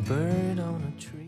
bird on a tree.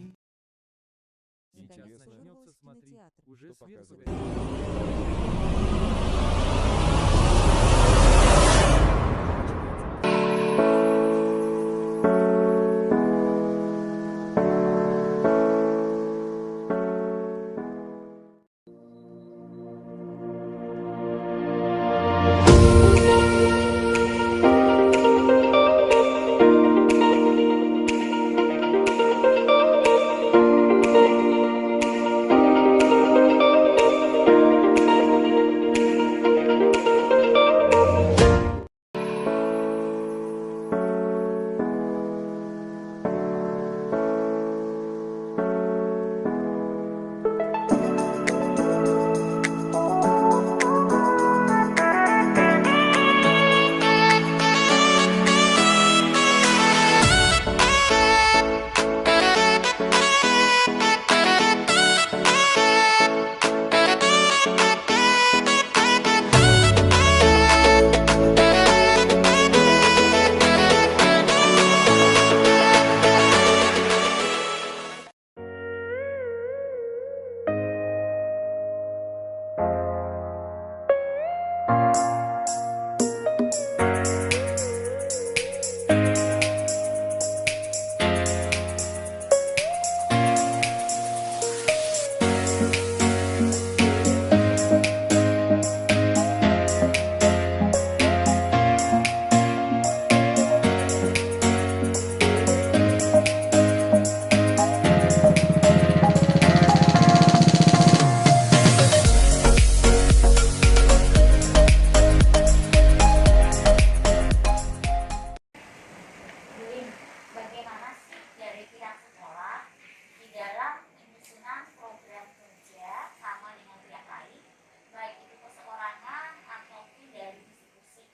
Bagaimana sih dari pihak sekolah di dalam penyusunan program kerja sama dengan pihak lain, baik itu perseorangan ataupun dari institusi,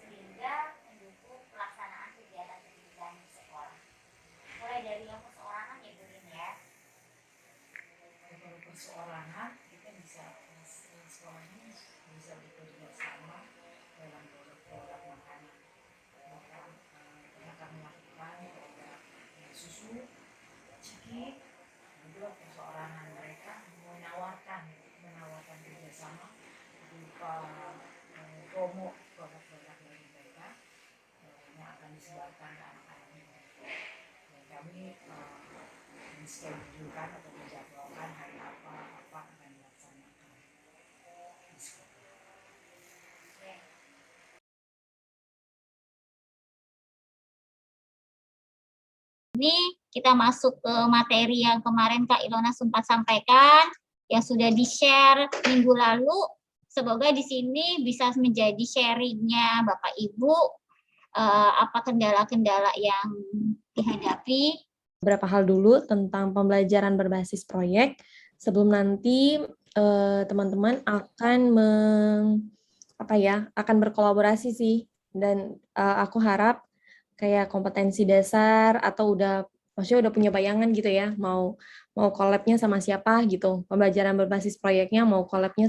sehingga mendukung pelaksanaan kegiatan pendidikan di sekolah. Mulai dari yang perseorangan ya, Bu Lin ya. Kalau perseorangan kita bisa sekolahnya bisa bekerja sama dalam program makanan. Kita akan melakukan program susu, ciki, juga perseorangan mereka menawarkan kerjasama berupa promo produk-produk dari mereka yang akan disebarkan ke anak-anak mereka. Dan kami menschedule-kan atau menjadwalkan hari apa akan dilaksanakan di sekolah. Ini kita masuk ke materi yang kemarin Kak Ilona sempat sampaikan, yang sudah di-share minggu lalu. Semoga di sini bisa menjadi sharingnya Bapak Ibu, apa kendala-kendala yang dihadapi. Beberapa hal dulu tentang pembelajaran berbasis proyek, sebelum nanti teman-teman akan berkolaborasi sih, dan aku harap kayak kompetensi dasar atau maksudnya udah punya bayangan gitu ya, mau collab-nya sama siapa gitu, pembelajaran berbasis proyeknya mau collab-nya.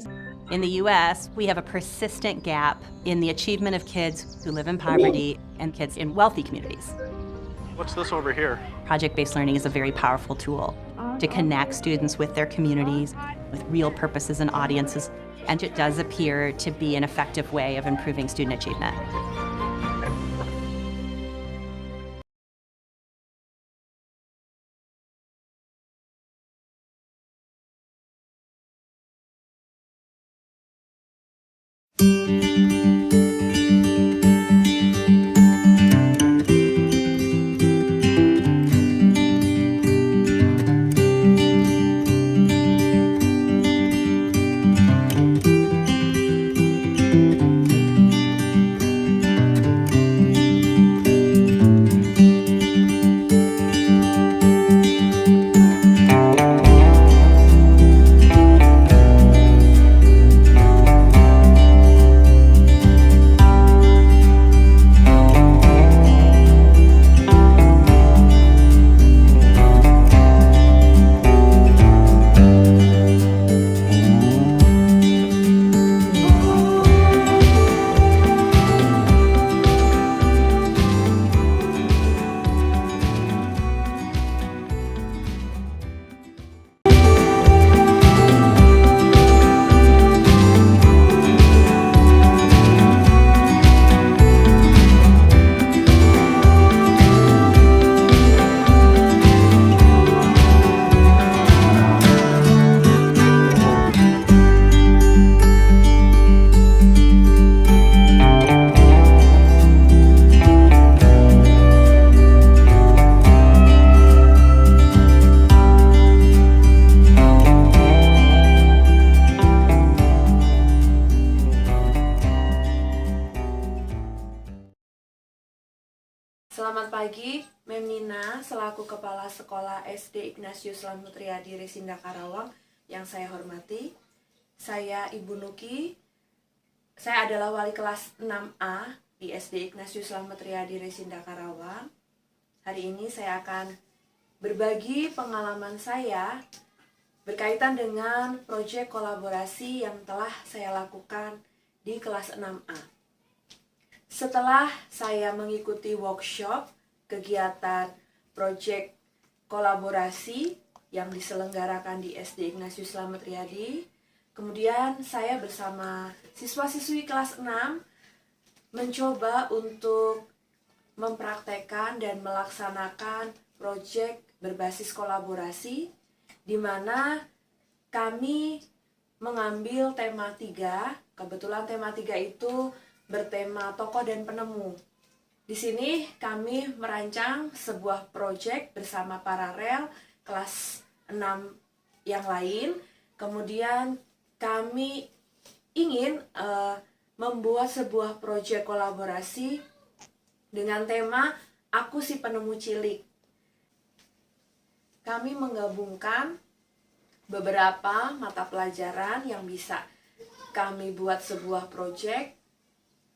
In the US, we have a persistent gap in the achievement of kids who live in poverty and kids in wealthy communities. What's this over here? Project-based learning is a very powerful tool to connect students with their communities, with real purposes and audiences, and it does appear to be an effective way of improving student achievement. lagi, Memnina selaku Kepala Sekolah SD Ignatius Slamet Riyadi Resinda Karawang yang saya hormati. Saya Ibu Nuki, saya adalah wali kelas 6A di SD Ignatius Slamet Riyadi Resinda Karawang. Hari ini saya akan berbagi pengalaman saya berkaitan dengan proyek kolaborasi yang telah saya lakukan di kelas 6A. Setelah saya mengikuti workshop kegiatan proyek kolaborasi yang diselenggarakan di SD Ignatius Slamet Riyadi, kemudian saya bersama siswa-siswi kelas 6 mencoba untuk mempraktekkan dan melaksanakan proyek berbasis kolaborasi, di mana kami mengambil tema 3. Kebetulan tema 3 itu bertema tokoh dan penemu. Di sini kami merancang sebuah proyek bersama paralel kelas 6 yang lain. Kemudian kami ingin membuat sebuah proyek kolaborasi dengan tema Aku Si Penemu Cilik. Kami menggabungkan beberapa mata pelajaran yang bisa kami buat sebuah proyek,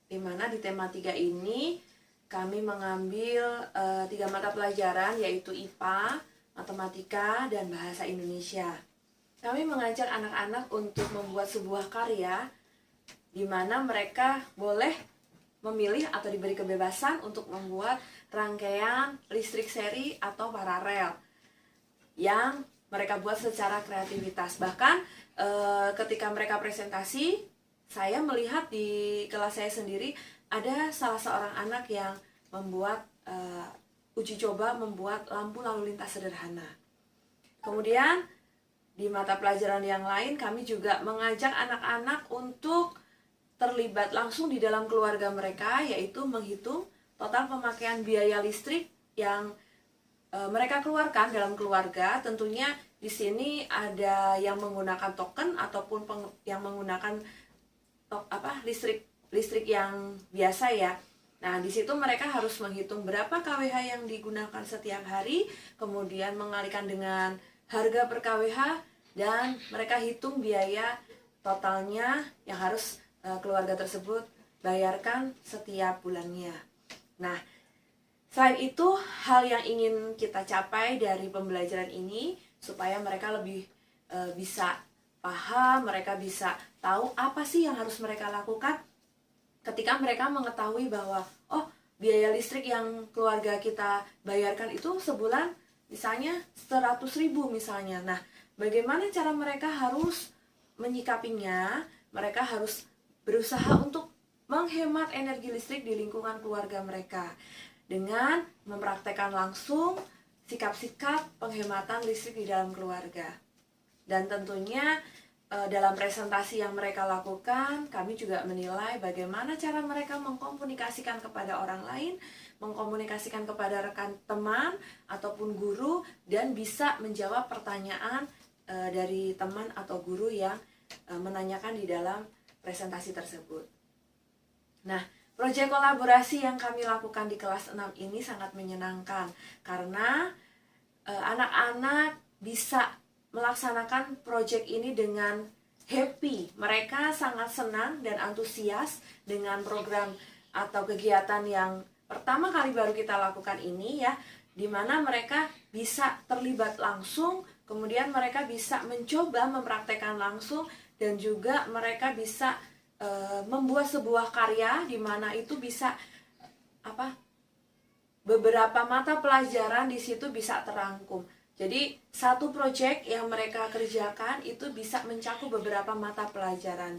di mana di tema 3 ini kami mengambil 3 mata pelajaran, yaitu IPA, Matematika, dan Bahasa Indonesia. Kami mengajak anak-anak untuk membuat sebuah karya di mana mereka boleh memilih atau diberi kebebasan untuk membuat rangkaian listrik seri atau paralel yang mereka buat secara kreativitas. Bahkan ketika mereka presentasi, saya melihat di kelas saya sendiri ada salah seorang anak yang membuat uji coba membuat lampu lalu lintas sederhana. Kemudian di mata pelajaran yang lain kami juga mengajak anak-anak untuk terlibat langsung di dalam keluarga mereka, yaitu menghitung total pemakaian biaya listrik yang mereka keluarkan dalam keluarga. Tentunya di sini ada yang menggunakan token ataupun yang menggunakan listrik yang biasa ya. Nah, di situ mereka harus menghitung berapa KWH yang digunakan setiap hari, kemudian mengalikan dengan harga per KWH, dan mereka hitung biaya totalnya yang harus keluarga tersebut bayarkan setiap bulannya. Nah, selain itu, hal yang ingin kita capai dari pembelajaran ini supaya mereka lebih bisa paham, mereka bisa tahu apa sih yang harus mereka lakukan ketika mereka mengetahui bahwa biaya listrik yang keluarga kita bayarkan itu sebulan misalnya 100.000 misalnya. Nah, bagaimana cara mereka harus menyikapinya? Mereka harus berusaha untuk menghemat energi listrik di lingkungan keluarga mereka dengan mempraktekkan langsung sikap-sikap penghematan listrik di dalam keluarga. Dan tentunya dalam presentasi yang mereka lakukan, kami juga menilai bagaimana cara mereka mengkomunikasikan kepada orang lain, mengkomunikasikan kepada rekan teman ataupun guru, dan bisa menjawab pertanyaan dari teman atau guru yang menanyakan di dalam presentasi tersebut. Nah, proyek kolaborasi yang kami lakukan di kelas 6 ini sangat menyenangkan karena anak-anak bisa melaksanakan proyek ini dengan happy. Mereka sangat senang dan antusias dengan program atau kegiatan yang pertama kali baru kita lakukan ini ya, di mana mereka bisa terlibat langsung, kemudian mereka bisa mencoba mempraktekkan langsung, dan juga mereka bisa membuat sebuah karya di mana itu bisa beberapa mata pelajaran di situ bisa terangkum. Jadi satu proyek yang mereka kerjakan itu bisa mencakup beberapa mata pelajaran,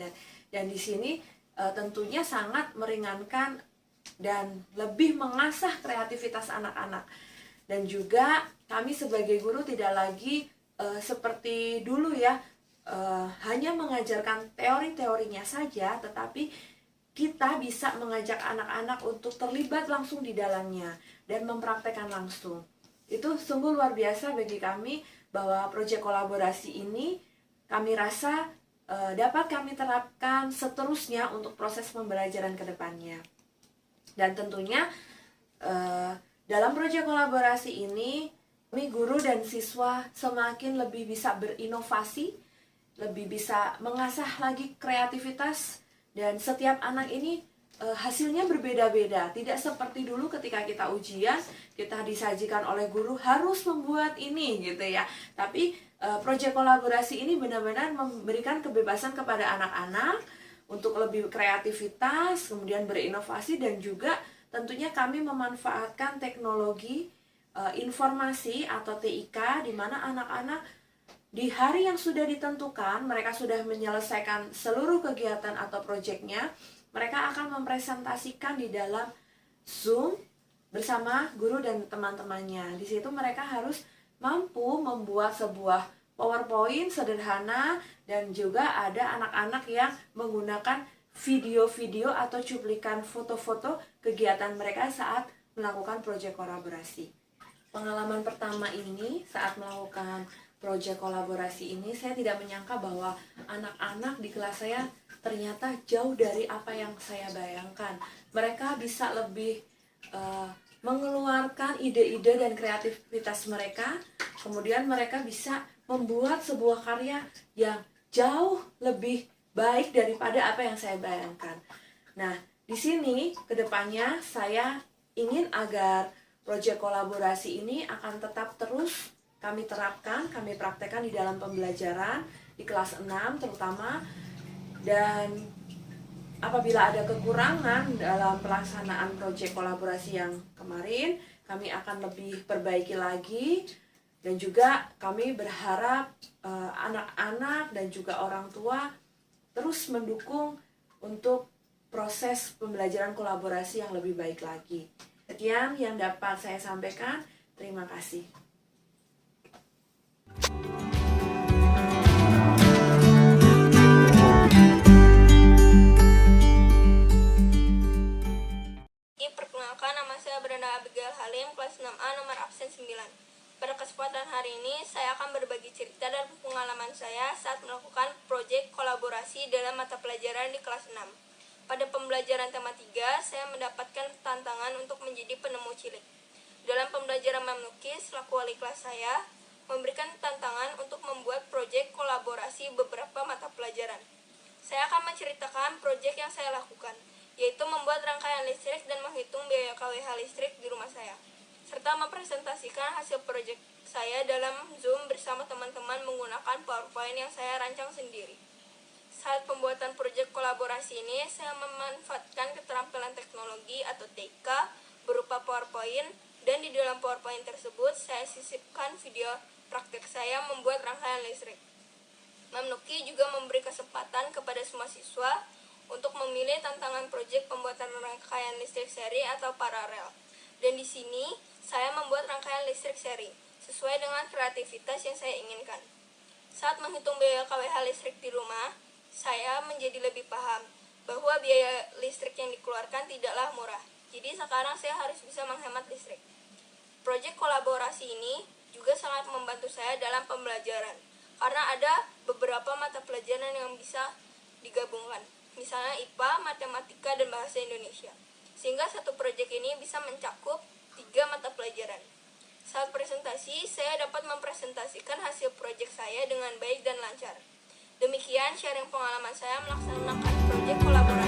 dan di sini tentunya sangat meringankan dan lebih mengasah kreativitas anak-anak. Dan juga kami sebagai guru tidak lagi seperti dulu ya, hanya mengajarkan teori-teorinya saja, tetapi kita bisa mengajak anak-anak untuk terlibat langsung di dalamnya dan mempraktekkan langsung. Itu sungguh luar biasa bagi kami bahwa proyek kolaborasi ini kami rasa dapat kami terapkan seterusnya untuk proses pembelajaran ke depannya. Dan tentunya Dalam proyek kolaborasi ini, kami guru dan siswa semakin lebih bisa berinovasi, lebih bisa mengasah lagi kreativitas, dan setiap anak ini hasilnya berbeda-beda. Tidak seperti dulu ketika kita ujian, kita disajikan oleh guru harus membuat ini gitu ya. Tapi proyek kolaborasi ini benar-benar memberikan kebebasan kepada anak-anak untuk lebih kreativitas, kemudian berinovasi, dan juga tentunya kami memanfaatkan teknologi informasi atau TIK, di mana anak-anak di hari yang sudah ditentukan, mereka sudah menyelesaikan seluruh kegiatan atau proyeknya, mereka akan mempresentasikan di dalam Zoom bersama guru dan teman-temannya. Di situ mereka harus mampu membuat sebuah PowerPoint sederhana, dan juga ada anak-anak yang menggunakan video-video atau cuplikan foto-foto kegiatan mereka saat melakukan proyek kolaborasi. Pengalaman pertama ini saat melakukan proyek kolaborasi ini, saya tidak menyangka bahwa anak-anak di kelas saya ternyata jauh dari apa yang saya bayangkan. Mereka bisa lebih mengeluarkan ide-ide dan kreativitas mereka, kemudian mereka bisa membuat sebuah karya yang jauh lebih baik daripada apa yang saya bayangkan. Nah, di sini kedepannya saya ingin agar proyek kolaborasi ini akan tetap terus kami terapkan, kami praktekkan di dalam pembelajaran di kelas 6 terutama, dan apabila ada kekurangan dalam pelaksanaan proyek kolaborasi yang kemarin, kami akan lebih perbaiki lagi, dan juga kami berharap anak-anak dan juga orang tua terus mendukung untuk proses pembelajaran kolaborasi yang lebih baik lagi. Sekian yang dapat saya sampaikan. Terima kasih. Perkenalkan, nama saya Brenda Abigail Halim, kelas 6A, nomor absen 9. Pada kesempatan hari ini, saya akan berbagi cerita dan pengalaman saya saat melakukan proyek kolaborasi dalam mata pelajaran di kelas 6. Pada pembelajaran tema 3, saya mendapatkan tantangan untuk menjadi penemu cilik. Dalam pembelajaran melukis, selaku wali kelas saya memberikan tantangan untuk membuat proyek kolaborasi beberapa mata pelajaran. Saya akan menceritakan proyek yang saya lakukan, yaitu membuat rangkaian listrik dan menghitung biaya KWH listrik di rumah saya, serta mempresentasikan hasil proyek saya dalam Zoom bersama teman-teman menggunakan PowerPoint yang saya rancang sendiri. Saat pembuatan proyek kolaborasi ini, saya memanfaatkan keterampilan teknologi atau TIK berupa PowerPoint, dan di dalam PowerPoint tersebut saya sisipkan video praktek saya membuat rangkaian listrik. Memnuki juga memberi kesempatan kepada semua siswa untuk memilih tantangan proyek pembuatan rangkaian listrik seri atau paralel. Dan di sini saya membuat rangkaian listrik seri sesuai dengan kreativitas yang saya inginkan. Saat menghitung biaya KWH listrik di rumah, saya menjadi lebih paham bahwa biaya listrik yang dikeluarkan tidaklah murah. Jadi sekarang saya harus bisa menghemat listrik. Proyek kolaborasi ini juga sangat membantu saya dalam pembelajaran, karena ada beberapa mata pelajaran yang bisa digabungkan, misalnya IPA, matematika, dan bahasa Indonesia. Sehingga satu proyek ini bisa mencakup 3 mata pelajaran. Saat presentasi, saya dapat mempresentasikan hasil proyek saya dengan baik dan lancar. Demikian sharing pengalaman saya melaksanakan proyek kolaborasi